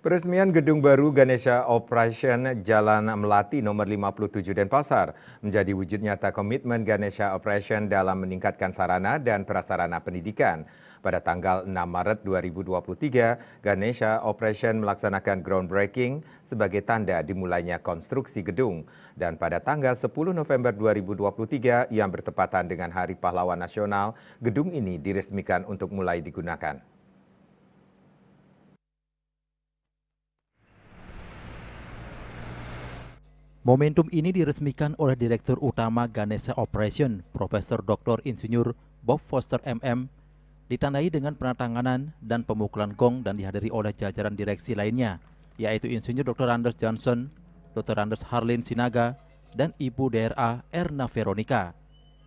Peresmian gedung baru Ganesha Operation Jalan Melati nomor 57 Denpasar menjadi wujud nyata komitmen Ganesha Operation dalam meningkatkan sarana dan prasarana pendidikan. Pada tanggal 6 Maret 2023, Ganesha Operation melaksanakan groundbreaking sebagai tanda dimulainya konstruksi gedung. Dan pada tanggal 10 November 2023 yang bertepatan dengan Hari Pahlawan Nasional, gedung ini diresmikan untuk mulai digunakan. Momentum ini diresmikan oleh Direktur Utama Ganesha Operation, Profesor Dr. Insinyur Bob Foster MM, ditandai dengan penandatanganan dan pemukulan gong dan dihadiri oleh jajaran direksi lainnya, yaitu Insinyur Dr. Anders Johnson, Dr. Anders Harlin Sinaga, dan Ibu DRA Erna Veronica.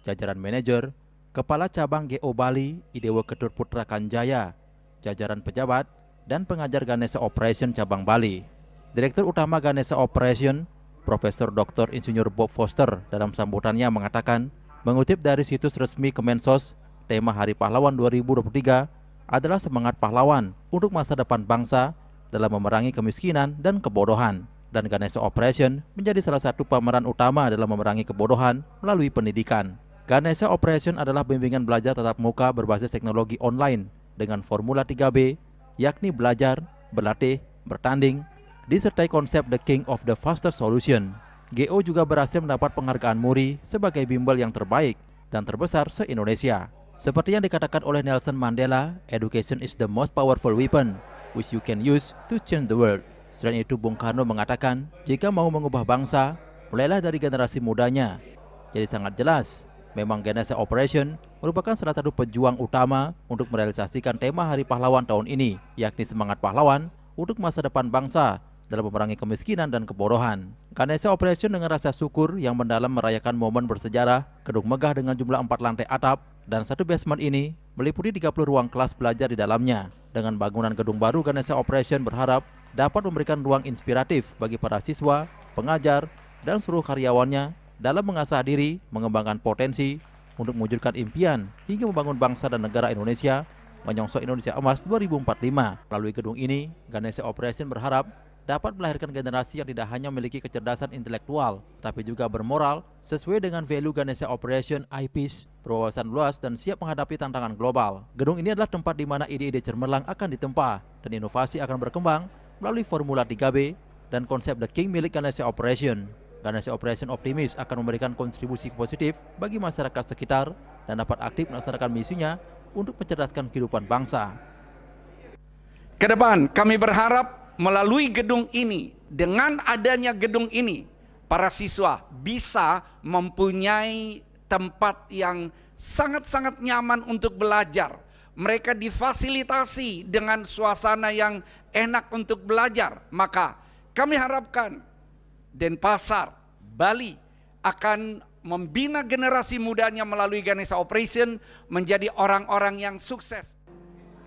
Jajaran manajer, Kepala Cabang GO Bali, Idewo Ketut Putra Kanjaya, jajaran pejabat, dan pengajar Ganesha Operation Cabang Bali. Direktur Utama Ganesha Operation, Profesor Dr. Insinyur Bob Foster dalam sambutannya mengatakan, mengutip dari situs resmi Kemensos, tema Hari Pahlawan 2023 adalah semangat pahlawan untuk masa depan bangsa dalam memerangi kemiskinan dan kebodohan. Dan Ganesha Operation menjadi salah satu pemeran utama dalam memerangi kebodohan melalui pendidikan. Ganesha Operation adalah bimbingan belajar tatap muka berbasis teknologi online dengan formula 3B, yakni belajar, berlatih, bertanding, disertai konsep The King of the Fastest Solution. GO juga berhasil mendapat penghargaan MURI sebagai bimbel yang terbaik dan terbesar se-Indonesia. Seperti yang dikatakan oleh Nelson Mandela, education is the most powerful weapon which you can use to change the world. Selain itu, Bung Karno mengatakan, jika mau mengubah bangsa, mulailah dari generasi mudanya. Jadi sangat jelas, memang Ganesha Operation merupakan salah satu pejuang utama untuk merealisasikan tema Hari Pahlawan tahun ini, yakni semangat pahlawan untuk masa depan bangsa dalam memerangi kemiskinan dan kebodohan. Ganesha Operation dengan rasa syukur yang mendalam merayakan momen bersejarah, gedung megah dengan jumlah 4 lantai atap, dan satu basement ini meliputi 30 ruang kelas belajar di dalamnya. Dengan bangunan gedung baru, Ganesha Operation berharap dapat memberikan ruang inspiratif bagi para siswa, pengajar, dan seluruh karyawannya dalam mengasah diri, mengembangkan potensi, untuk mewujudkan impian hingga membangun bangsa dan negara Indonesia, menyongsong Indonesia Emas 2045. Melalui gedung ini, Ganesha Operation berharap dapat melahirkan generasi yang tidak hanya memiliki kecerdasan intelektual, tapi juga bermoral sesuai dengan value Ganesha Operation, IPs, berwawasan luas, dan siap menghadapi tantangan global. Gedung ini adalah tempat di mana ide-ide cemerlang akan ditempa dan inovasi akan berkembang melalui formula 3B dan konsep The King milik Ganesha Operation. Ganesha Operation optimis akan memberikan kontribusi positif bagi masyarakat sekitar dan dapat aktif melaksanakan misinya untuk mencerdaskan kehidupan bangsa. Kedepan kami berharap melalui gedung ini, dengan adanya gedung ini, para siswa bisa mempunyai tempat yang sangat-sangat nyaman untuk belajar. Mereka difasilitasi dengan suasana yang enak untuk belajar. Maka kami harapkan Denpasar, Bali akan membina generasi mudanya melalui Ganesha Operation menjadi orang-orang yang sukses.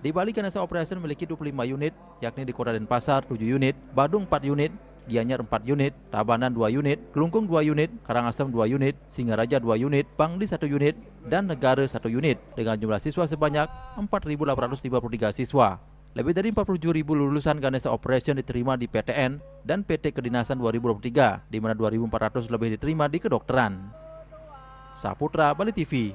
Di Bali, Ganesha Operation memiliki 25 unit, yakni di Kota Denpasar 7 unit, Badung 4 unit, Gianyar 4 unit, Tabanan 2 unit, Kelungkung 2 unit, Karangasem 2 unit, Singaraja 2 unit, Pangli 1 unit, dan Negara 1 unit, dengan jumlah siswa sebanyak 4.853 siswa. Lebih dari 47.000 lulusan Ganesha Operation diterima di PTN dan PT Kedinasan 2023, di mana 2.400 lebih diterima di kedokteran. Saputra, Bali TV.